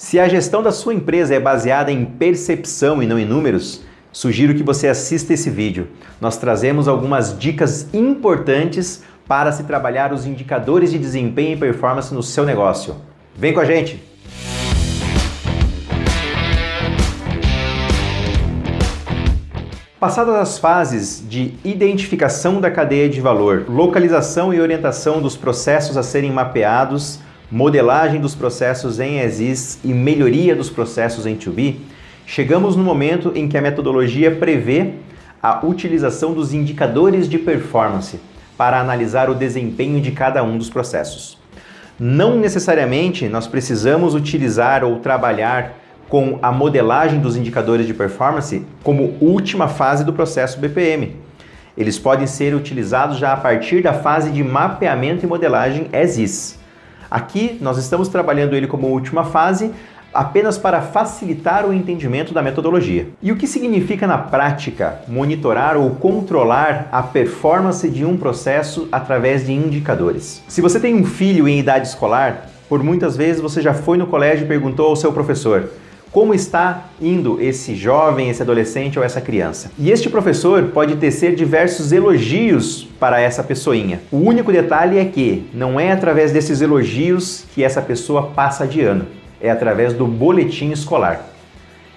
Se a gestão da sua empresa é baseada em percepção e não em números, sugiro que você assista esse vídeo. Nós trazemos algumas dicas importantes para se trabalhar os indicadores de desempenho e performance no seu negócio. Vem com a gente! Passadas as fases de identificação da cadeia de valor, localização e orientação dos processos a serem mapeados, modelagem dos processos em as-is e melhoria dos processos em to-be, chegamos no momento em que a metodologia prevê a utilização dos indicadores de performance para analisar o desempenho de cada um dos processos. Não necessariamente nós precisamos utilizar ou trabalhar com a modelagem dos indicadores de performance como última fase do processo BPM. Eles podem ser utilizados já a partir da fase de mapeamento e modelagem as-is. Aqui nós estamos trabalhando ele como última fase apenas para facilitar o entendimento da metodologia. E o que significa na prática monitorar ou controlar a performance de um processo através de indicadores? Se você tem um filho em idade escolar, por muitas vezes você já foi no colégio e perguntou ao seu professor: como está indo esse jovem, esse adolescente ou essa criança? E este professor pode tecer diversos elogios para essa pessoinha. O único detalhe é que não é através desses elogios que essa pessoa passa de ano. É através do boletim escolar.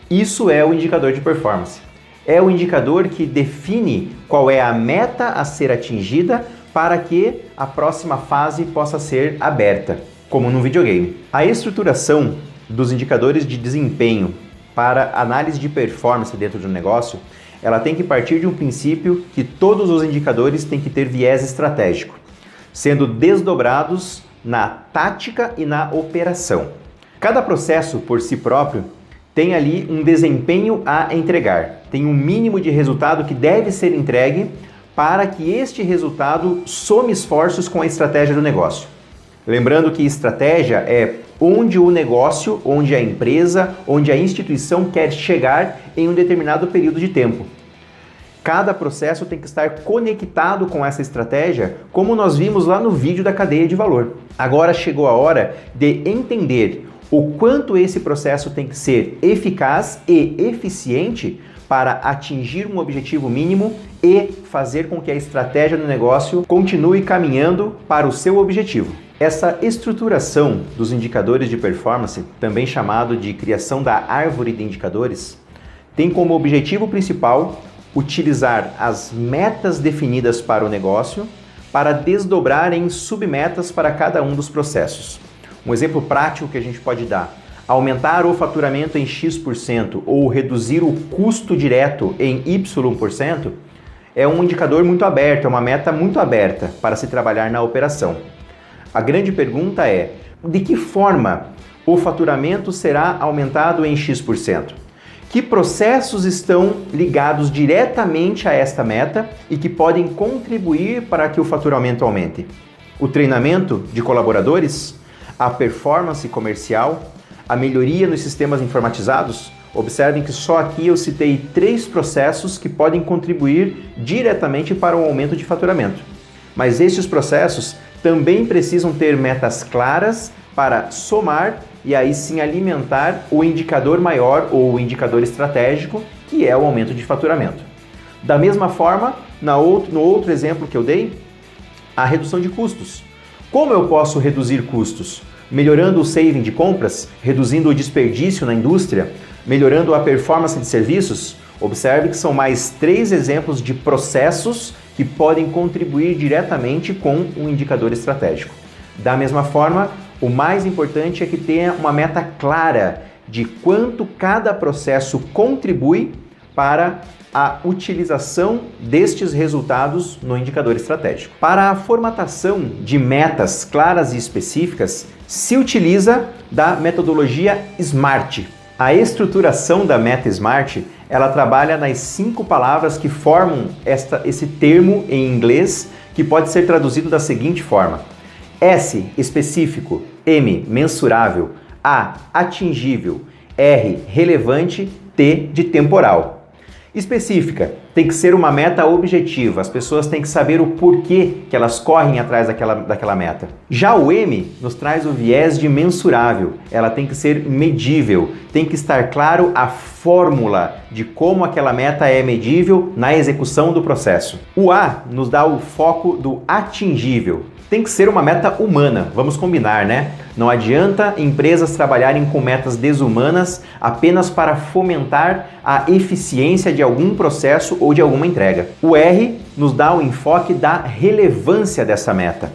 Isso é o indicador de performance. É o indicador que define qual é a meta a ser atingida para que a próxima fase possa ser aberta, como no videogame. A estruturação dos indicadores de desempenho para análise de performance dentro de um negócio, ela tem que partir de um princípio que todos os indicadores têm que ter viés estratégico, sendo desdobrados na tática e na operação. Cada processo por si próprio tem ali um desempenho a entregar, tem um mínimo de resultado que deve ser entregue para que este resultado some esforços com a estratégia do negócio. Lembrando que estratégia é onde o negócio, onde a empresa, onde a instituição quer chegar em um determinado período de tempo. Cada processo tem que estar conectado com essa estratégia, como nós vimos lá no vídeo da cadeia de valor. Agora chegou a hora de entender o quanto esse processo tem que ser eficaz e eficiente para atingir um objetivo mínimo e fazer com que a estratégia do negócio continue caminhando para o seu objetivo. Essa estruturação dos indicadores de performance, também chamado de criação da árvore de indicadores, tem como objetivo principal utilizar as metas definidas para o negócio para desdobrar em submetas para cada um dos processos. Um exemplo prático que a gente pode dar: aumentar o faturamento em X% ou reduzir o custo direto em Y%, é um indicador muito aberto, é uma meta muito aberta para se trabalhar na operação. A grande pergunta é: de que forma o faturamento será aumentado em X%? Que processos estão ligados diretamente a esta meta e que podem contribuir para que o faturamento aumente? O treinamento de colaboradores? A performance comercial? A melhoria nos sistemas informatizados? Observem que só aqui eu citei 3 processos que podem contribuir diretamente para o aumento de faturamento. Mas estes processos também precisam ter metas claras para somar e aí sim alimentar o indicador maior ou o indicador estratégico, que é o aumento de faturamento. Da mesma forma, no outro exemplo que eu dei, a redução de custos. Como eu posso reduzir custos? Melhorando o saving de compras, reduzindo o desperdício na indústria, melhorando a performance de serviços? Observe que são mais 3 exemplos de processos que podem contribuir diretamente com um indicador estratégico. Da mesma forma, o mais importante é que tenha uma meta clara de quanto cada processo contribui para a utilização destes resultados no indicador estratégico. Para a formatação de metas claras e específicas, se utiliza da metodologia SMART. A estruturação da meta SMART, ela trabalha nas 5 palavras que formam esse termo em inglês, que pode ser traduzido da seguinte forma: S, específico; M, mensurável; A, atingível; R, relevante; T, de temporal. Específica, tem que ser uma meta objetiva, as pessoas têm que saber o porquê que elas correm atrás daquela meta. Já o M nos traz o viés de mensurável, ela tem que ser medível, tem que estar claro a fórmula de como aquela meta é medível na execução do processo. O A nos dá o foco do atingível. Tem que ser uma meta humana, vamos combinar, né? Não adianta empresas trabalharem com metas desumanas apenas para fomentar a eficiência de algum processo ou de alguma entrega. O R nos dá o enfoque da relevância dessa meta.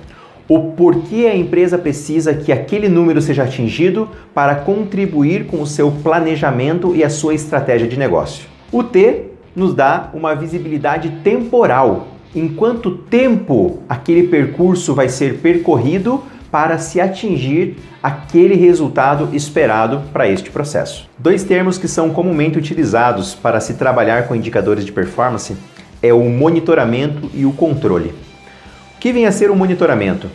O porquê a empresa precisa que aquele número seja atingido para contribuir com o seu planejamento e a sua estratégia de negócio. O T nos dá uma visibilidade temporal. Em quanto tempo aquele percurso vai ser percorrido para se atingir aquele resultado esperado para este processo. Dois termos que são comumente utilizados para se trabalhar com indicadores de performance é o monitoramento e o controle. O que vem a ser o monitoramento?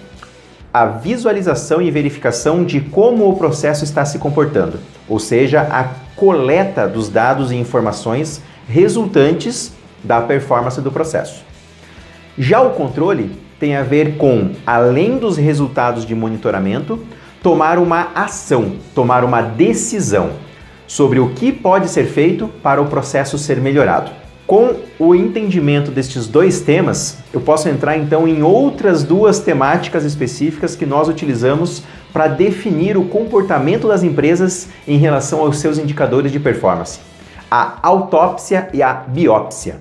A visualização e verificação de como o processo está se comportando, ou seja, a coleta dos dados e informações resultantes da performance do processo. Já o controle tem a ver com, além dos resultados de monitoramento, tomar uma ação, tomar uma decisão sobre o que pode ser feito para o processo ser melhorado. Com o entendimento destes dois temas, eu posso entrar então em outras duas temáticas específicas que nós utilizamos para definir o comportamento das empresas em relação aos seus indicadores de performance: a autópsia e a biópsia.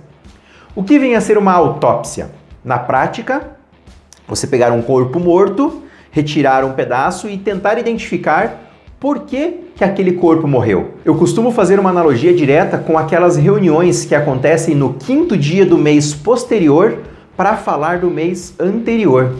O que vem a ser uma autópsia? Na prática, você pegar um corpo morto, retirar um pedaço e tentar identificar por que aquele corpo morreu. Eu costumo fazer uma analogia direta com aquelas reuniões que acontecem no 5º dia do mês posterior para falar do mês anterior.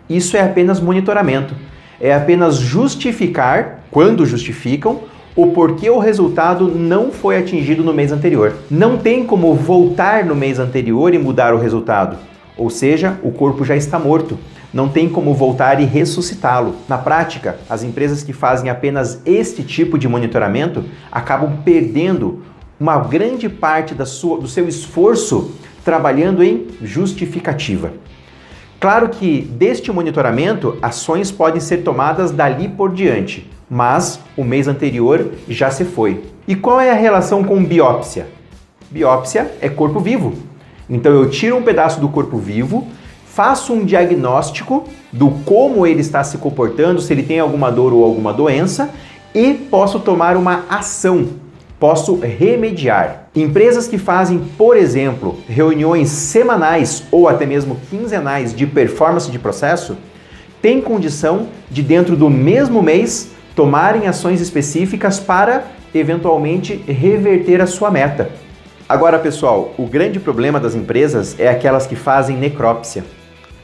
Isso é apenas monitoramento. É apenas justificar, quando justificam, o porquê o resultado não foi atingido no mês anterior. Não tem como voltar no mês anterior e mudar o resultado. Ou seja, o corpo já está morto. Não tem como voltar e ressuscitá-lo. Na prática, as empresas que fazem apenas este tipo de monitoramento acabam perdendo uma grande parte do seu esforço trabalhando em justificativa. Claro que deste monitoramento, ações podem ser tomadas dali por diante, mas o mês anterior já se foi. E qual é a relação com biópsia? Biópsia é corpo vivo. Então eu tiro um pedaço do corpo vivo, faço um diagnóstico do como ele está se comportando, se ele tem alguma dor ou alguma doença, e posso tomar uma ação, posso remediar. Empresas que fazem, por exemplo, reuniões semanais ou até mesmo quinzenais de performance de processo, têm condição de, dentro do mesmo mês, tomarem ações específicas para, eventualmente, reverter a sua meta. Agora, pessoal, o grande problema das empresas é aquelas que fazem necrópsia.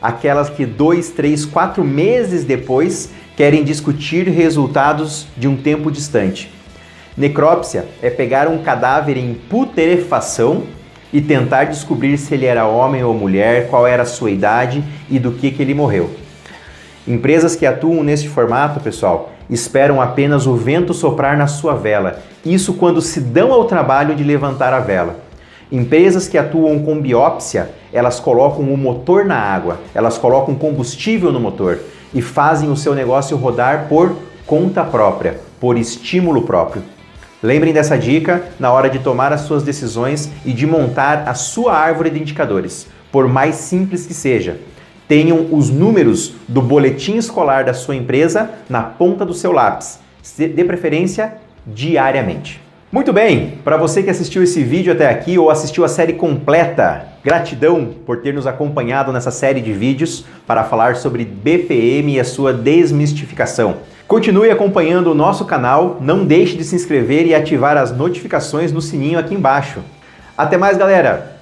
Aquelas que 2, 3, 4 meses depois querem discutir resultados de um tempo distante. Necrópsia é pegar um cadáver em putrefação e tentar descobrir se ele era homem ou mulher, qual era a sua idade e do que ele morreu. Empresas que atuam neste formato, pessoal, esperam apenas o vento soprar na sua vela. Isso quando se dão ao trabalho de levantar a vela. Empresas que atuam com biópsia, elas colocam o motor na água, elas colocam combustível no motor e fazem o seu negócio rodar por conta própria, por estímulo próprio. Lembrem dessa dica na hora de tomar as suas decisões e de montar a sua árvore de indicadores, por mais simples que seja. Tenham os números do boletim escolar da sua empresa na ponta do seu lápis, de preferência diariamente. Muito bem, para você que assistiu esse vídeo até aqui ou assistiu a série completa, gratidão por ter nos acompanhado nessa série de vídeos para falar sobre BPM e a sua desmistificação. Continue acompanhando o nosso canal, não deixe de se inscrever e ativar as notificações no sininho aqui embaixo. Até mais, galera!